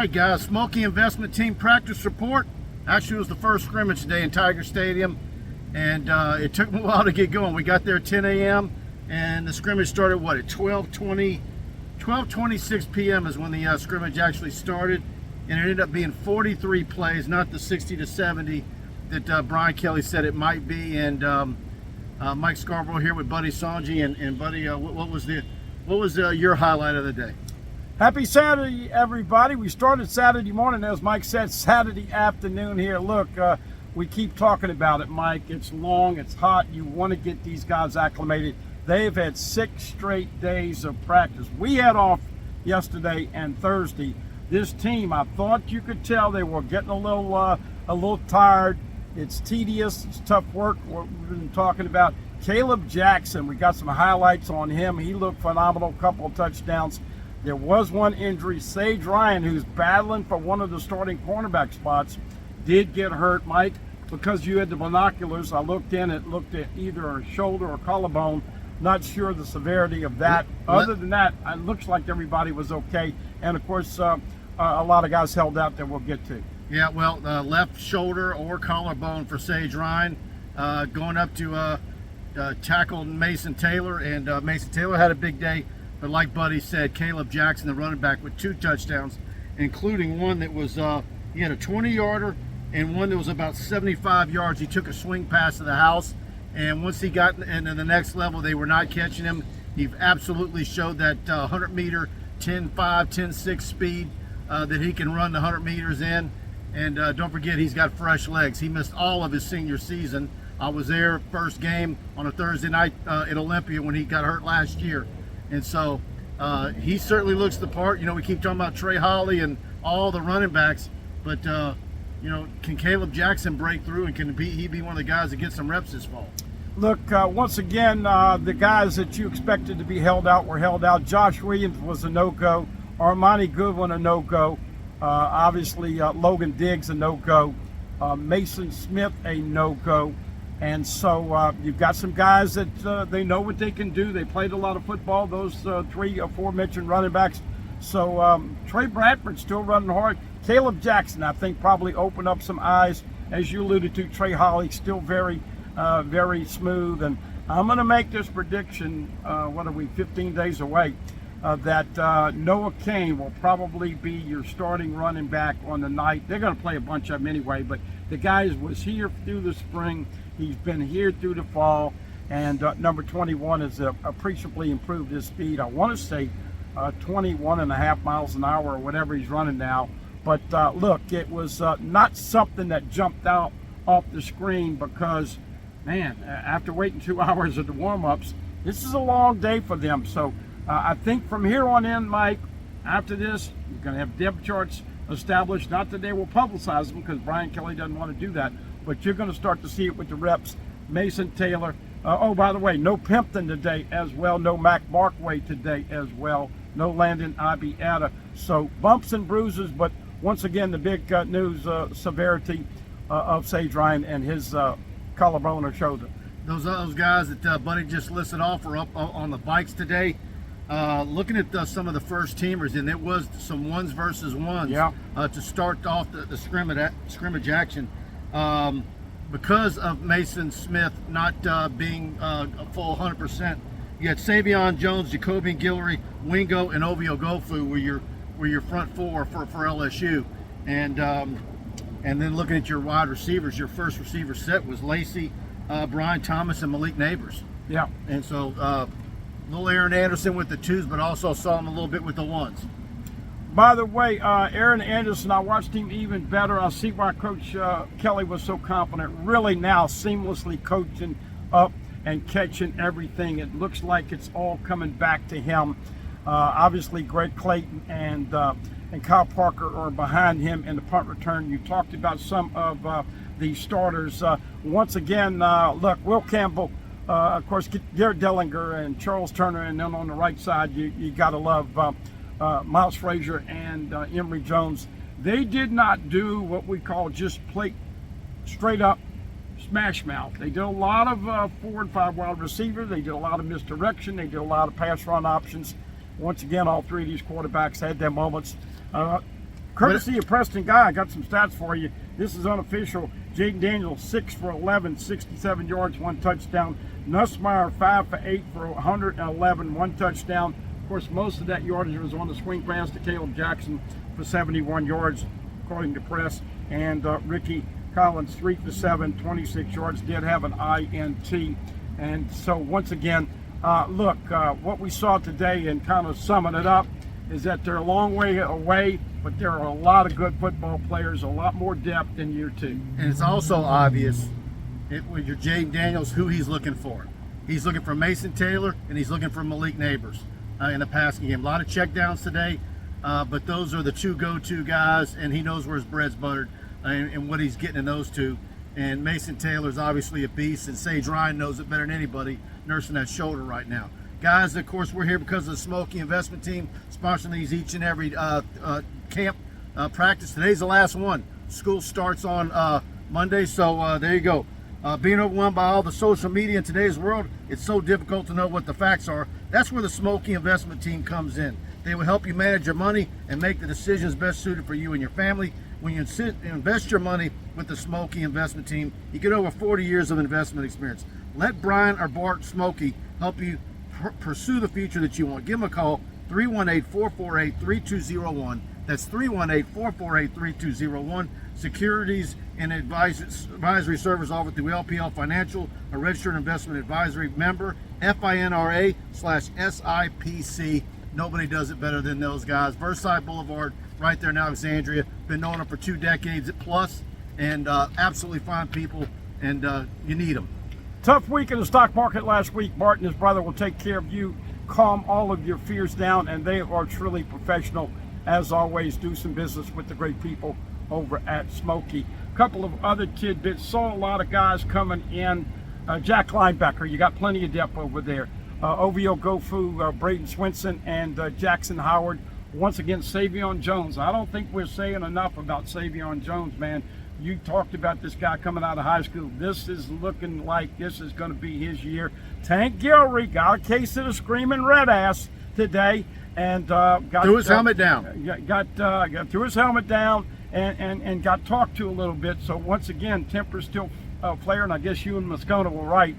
right, guys, Schmolke Investment Team practice report. Actually, it was the first scrimmage today in Tiger Stadium, and it took me a while to get going. We got there at 10 a.m., and the scrimmage started, what, at 12:26 p.m. is when the scrimmage actually started, and it ended up being 43 plays, not the 60 to 70 that Brian Kelly said it might be. And Mike Scarborough here with Buddy Songy, and Buddy, what was your highlight of the day? Happy Saturday, everybody. We started Saturday morning, as Mike said, Saturday afternoon here. Look, we keep talking about it, Mike. It's long, it's hot. You want to get these guys acclimated. They've had 6 straight days of practice. We had off yesterday and Thursday. This team, I thought you could tell they were getting a little tired. It's tedious, it's tough work. What we've been talking about. Caleb Jackson, we got some highlights on him. He looked phenomenal, couple of touchdowns. There was one injury. Sage Ryan, who's battling for one of the starting cornerback spots, did get hurt, Mike. Because you had the binoculars, I looked at either a shoulder or collarbone. Not sure the severity of that. Other than that, it looks like everybody was okay. And of course, a lot of guys held out that we'll get to. Yeah, well, left shoulder or collarbone for Sage Ryan, going up to tackle Mason Taylor, and Mason Taylor had a big day. But like Buddy said, Caleb Jackson, the running back, with 2 touchdowns, including one that was, he had a 20-yarder and one that was about 75 yards. He took a swing pass to the house, and once he got into the next level, they were not catching him. He absolutely showed that 100-meter, 10.5, 10.6 speed that he can run the 100 meters in. And don't forget, he's got fresh legs. He missed all of his senior season. I was there first game on a Thursday night at Olympia when he got hurt last year. And so he certainly looks the part. You know, we keep talking about Trey Holly and all the running backs, but you know, can Caleb Jackson break through, and can he be one of the guys that gets some reps this fall? Look, once again, the guys that you expected to be held out were held out. Josh Williams was a no-go. Armani Goodwin a no-go. Obviously, Logan Diggs a no-go. Mason Smith a no-go. And so you've got some guys that they know what they can do. They played a lot of football, those 3 or 4 mentioned running backs. So Trey Bradford's still running hard. Caleb Jackson, I think, probably opened up some eyes. As you alluded to, Trey Holly still very smooth. And I'm going to make this prediction, 15 days away, that Noah Kane will probably be your starting running back on the night. They're going to play a bunch of them anyway, but the guy was here through the spring. He's been here through the fall, and number 21 has appreciably improved his speed. I want to say 21.5 miles an hour or whatever he's running now. But look, it was not something that jumped out off the screen because, man, after waiting 2 hours of the warm-ups, this is a long day for them. So I think from here on in, Mike, after this, you're going to have depth charts established. Not that they will publicize them because Brian Kelly doesn't want to do that, but you're going to start to see it with the reps. Mason Taylor. Oh, by the way, no Pimpton today as well. No Mac Markway today as well. No Landon Ibiata. So bumps and bruises, but once again, the big news, severity of Sage Ryan and his collarbone or shoulder. Those guys that Buddy just listed off are up on the bikes today. Looking at some of the first teamers, and it was some ones versus ones to start off the scrimmage action. Because of Mason Smith not being a full 100%, you had Savion Jones, Jacobian Guillory, Wingo, and Ovio Gofu were your front 4 for LSU. And then looking at your wide receivers, your first receiver set was Lacey, Brian Thomas, and Malik Neighbors. Yeah. And so little Aaron Anderson with the 2s, but also saw him a little bit with the 1s. By the way, Aaron Anderson, I watched him even better. I see why Coach Kelly was so confident. Really now seamlessly coaching up and catching everything. It looks like it's all coming back to him. Obviously, Greg Clayton and Kyle Parker are behind him in the punt return. You talked about some of the starters. Once again, look, Will Campbell, of course, Garrett Dellinger and Charles Turner, and then on the right side, you got to love Miles Frazier and Emory Jones. They did not do what we call just play straight up smash mouth. They did a lot of 4 and 5 wide receivers. They did a lot of misdirection. They did a lot of pass run options. Once again, all 3 of these quarterbacks had their moments. Courtesy of Preston Guy, I got some stats for you. This is unofficial. Jaden Daniels, 6 for 11, 67 yards, 1 touchdown. Nussmeier, 5 for 8 for 111, 1 touchdown. Of course, most of that yardage was on the swing pass to Caleb Jackson for 71 yards, according to Press. And Ricky Collins, 3 for 7, 26 yards, did have an INT. And so, once again, look, what we saw today, and kind of summing it up, is that they're a long way away, but there are a lot of good football players, a lot more depth in year 2. And it's also obvious with your Jaden Daniels who he's looking for. He's looking for Mason Taylor, and he's looking for Malik Neighbors in the passing game. A lot of checkdowns today, but those are the 2 go-to guys, and he knows where his bread's buttered and what he's getting in those 2. And Mason Taylor's obviously a beast, and Sage Ryan knows it better than anybody, nursing that shoulder right now. Guys, of course, we're here because of the Schmolke investment team, sponsoring these each and every camp practice. Today's the last one. School starts on Monday, so there you go. Being overwhelmed by all the social media in today's world, it's so difficult to know what the facts are. That's where the Schmolke investment team comes in. They will help you manage your money and make the decisions best suited for you and your family. When you invest your money with the Schmolke investment team, you get over 40 years of investment experience. Let Brian or Bart Schmolke help you pursue the future that you want. Give them a call, 318-448-3201. That's 318-448-3201. Securities and advisory service offered through LPL Financial, a registered investment advisory member, FINRA/SIPC. Nobody does it better than those guys. Versailles Boulevard, right there in Alexandria. Been knowing them for 2 decades plus, and absolutely fine people, and you need them. Tough week in the stock market last week. Bart and his brother will take care of you, calm all of your fears down, and they are truly professional. As always, do some business with the great people over at Schmolke. A couple of other tidbits. Saw a lot of guys coming in. Jack linebacker, you got plenty of depth over there. Ovio Gofu, Braden Swinson, and Jackson Howard. Once again, Savion Jones. I don't think we're saying enough about Savion Jones, man. You talked about this guy coming out of high school. This is looking like this is going to be his year. Tank Gilry got a case of the screaming red ass today, and threw his helmet down. Got threw his helmet down and got talked to a little bit. So once again, temper's still flaring. I guess you and Moscona were right.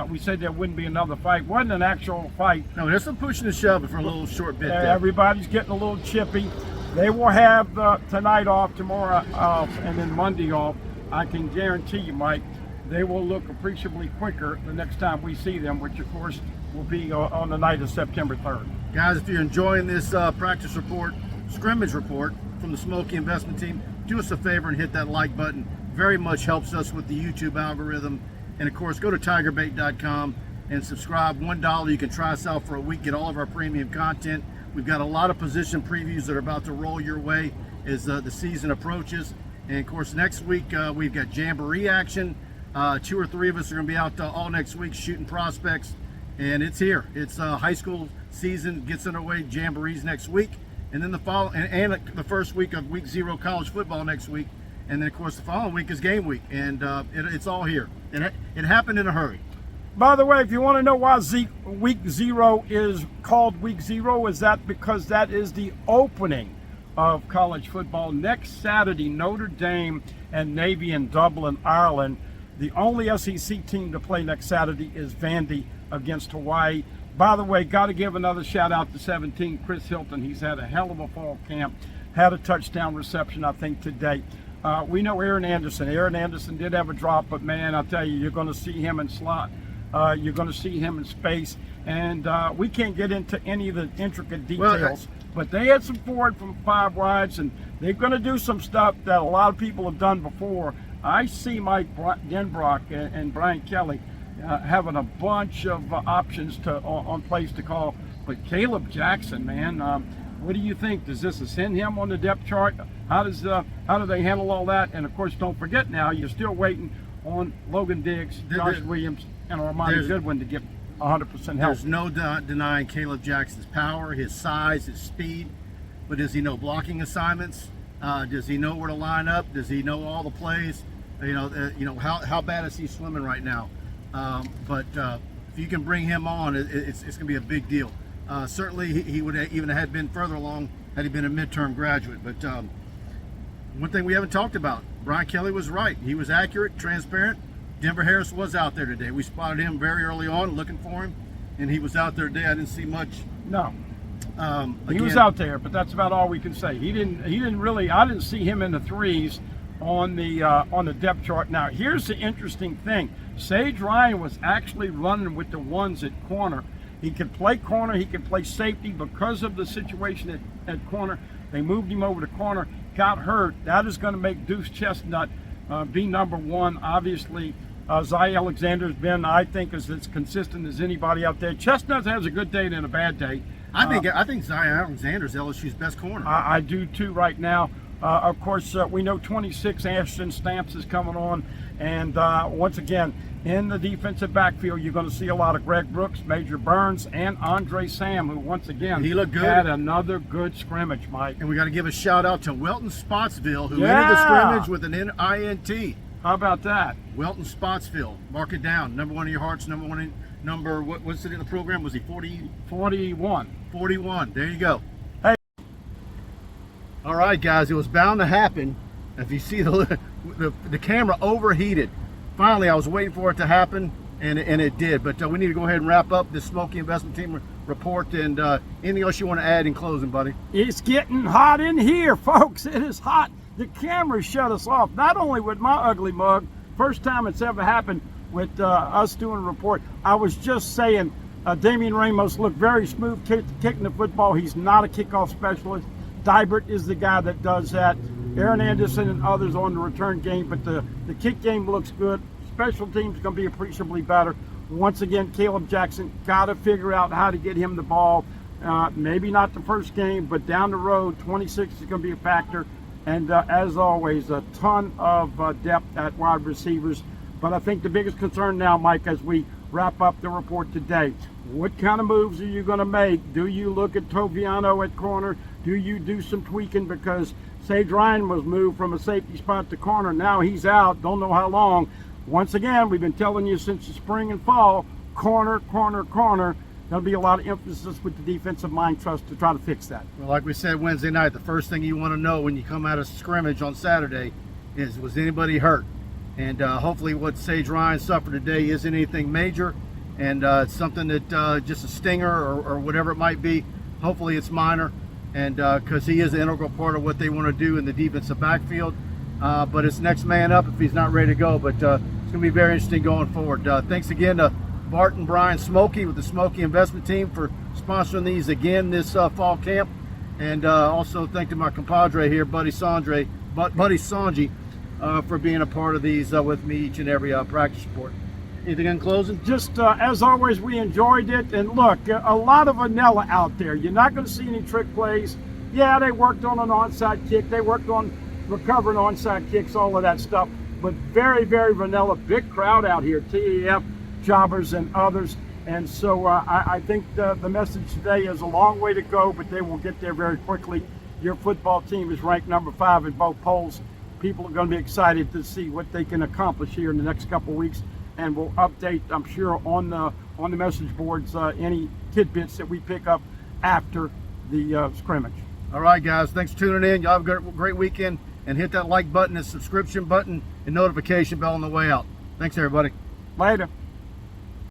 We said there wouldn't be another fight. Wasn't an actual fight. No, there's some pushing and shoving for a little short bit there. Everybody's getting a little chippy. They will have tonight off, tomorrow off, and then Monday off. I can guarantee you, Mike, they will look appreciably quicker the next time we see them, which of course will be on the night of September 3rd. Guys, if you're enjoying this practice report, scrimmage report from the Schmolke investment team, do us a favor and hit that like button. Very much helps us with the YouTube algorithm. And of course, go to tigerbait.com and subscribe. $1, you can try us out for a week, get all of our premium content. We've got a lot of position previews that are about to roll your way as the season approaches. And of course, next week we've got Jamboree action. 2 or 3 of us are going to be out all next week shooting prospects. And it's here. It's high school season gets underway. Jamborees next week. And then the first week of week 0 college football next week. And then, of course, the following week is game week. And it's all here. And it happened in a hurry. By the way, if you want to know why week 0 is called week 0, is that because that is the opening of college football. Next Saturday, Notre Dame and Navy in Dublin, Ireland. The only SEC team to play next Saturday is Vandy against Hawaii. By the way, got to give another shout out to 17, Chris Hilton. He's had a hell of a fall camp. Had a touchdown reception, I think, today. We know Aaron Anderson. Aaron Anderson did have a drop, but man, I'll tell you, you're going to see him in slot. You're going to see him in space. And we can't get into any of the intricate details. But they had some forward from 5 wides, and they're going to do some stuff that a lot of people have done before. I see Mike Denbrock and Brian Kelly having a bunch of options on plays to call. But Caleb Jackson, man, what do you think? Does this ascend him on the depth chart? How do they handle all that? And of course, don't forget now, you're still waiting on Logan Diggs, Josh Williams, and Armani Goodwin to get 100% help. There's no denying Caleb Jackson's power, his size, his speed. But does he know blocking assignments? Does he know where to line up? Does he know all the plays? How bad is he swimming right now? But if you can bring him on, it's going to be a big deal. Certainly, he would even have been further along had he been a midterm graduate. But one thing we haven't talked about, Brian Kelly was right. He was accurate, transparent. Denver Harris was out there today. We spotted him very early on looking for him, and he was out there today. I didn't see much. No. He Again, was out there, but that's about all we can say. He didn't really. I didn't see him in the threes on the depth chart. Now, here's the interesting thing: Sage Ryan was actually running with the ones at corner. He could play corner. He could play safety because of the situation at corner. They moved him over to corner. Got hurt. That is going to make Deuce Chestnut be number one. Obviously, Zy Alexander's been, I think, as consistent as anybody out there. Chestnut has a good day and a bad day. I think Zy Alexander's LSU's best corner. I do too right now. Of course, we know 26 Ashton Stamps is coming on, and once again, in the defensive backfield, you're going to see a lot of Greg Brooks, Major Burns, and Andre Sam, who once again he looked good. Had another good scrimmage, Mike. And we got to give a shout out to Welton Spotsville, who entered the scrimmage with an INT. How about that? Welton Spotsville, mark it down. Number one in your hearts, what's it in the program? Was he 40? 41. 41. There you go. Hey. All right, guys, it was bound to happen. If you see the camera overheated. Finally, I was waiting for it to happen, and it did. But we need to go ahead and wrap up this Schmolke Investment Team report. And anything else you want to add in closing, buddy? It's getting hot in here, folks. It is hot. The camera shut us off, not only with my ugly mug, first time it's ever happened with us doing a report. I was just saying, Damian Ramos looked very smooth kicking the football. He's not a kickoff specialist. Dybert is the guy that does that. Aaron Anderson and others on the return game, but the kick game looks good. Special teams is going to be appreciably better. Once again, Caleb Jackson got to figure out how to get him the ball. Maybe not the first game, but down the road, 26 is going to be a factor. And as always, a ton of depth at wide receivers. But I think the biggest concern now, Mike, as we wrap up the report today, what kind of moves are you going to make? Do you look at Toviano at corner? Do you do some tweaking? Because Sage Ryan was moved from a safety spot to corner. Now he's out. Don't know how long. Once again, we've been telling you since the spring and fall, corner, corner, corner. There'll be a lot of emphasis with the defensive mind trust to try to fix that. Well, like we said Wednesday night, the first thing you want to know when you come out of scrimmage on Saturday is, was anybody hurt? And hopefully what Sage Ryan suffered today isn't anything major, and it's something that just a stinger or whatever it might be. Hopefully it's minor, and because he is an integral part of what they want to do in the defensive backfield. But it's next man up if he's not ready to go. But it's going to be very interesting going forward. Thanks again to Bart and Brian Schmolke with the Schmolke Investment Team for sponsoring these again this fall camp. And also thank to my compadre here, Buddy Songy, for being a part of these with me each and every practice report. Anything in closing? Just as always, we enjoyed it. And look, a lot of vanilla out there. You're not going to see any trick plays. Yeah, they worked on an onside kick. They worked on recovering onside kicks, all of that stuff. But very, very vanilla. Big crowd out here, TAF, jobbers, and others. And so I think the message today is a long way to go, but they will get there very quickly. Your football team is ranked number 5 in both polls. People are going to be excited to see what they can accomplish here in the next couple of weeks. And we'll update, I'm sure, on the message boards any tidbits that we pick up after the scrimmage. All right, guys. Thanks for tuning in. Y'all have a great weekend. And hit that like button and subscription button and notification bell on the way out. Thanks, everybody. Later.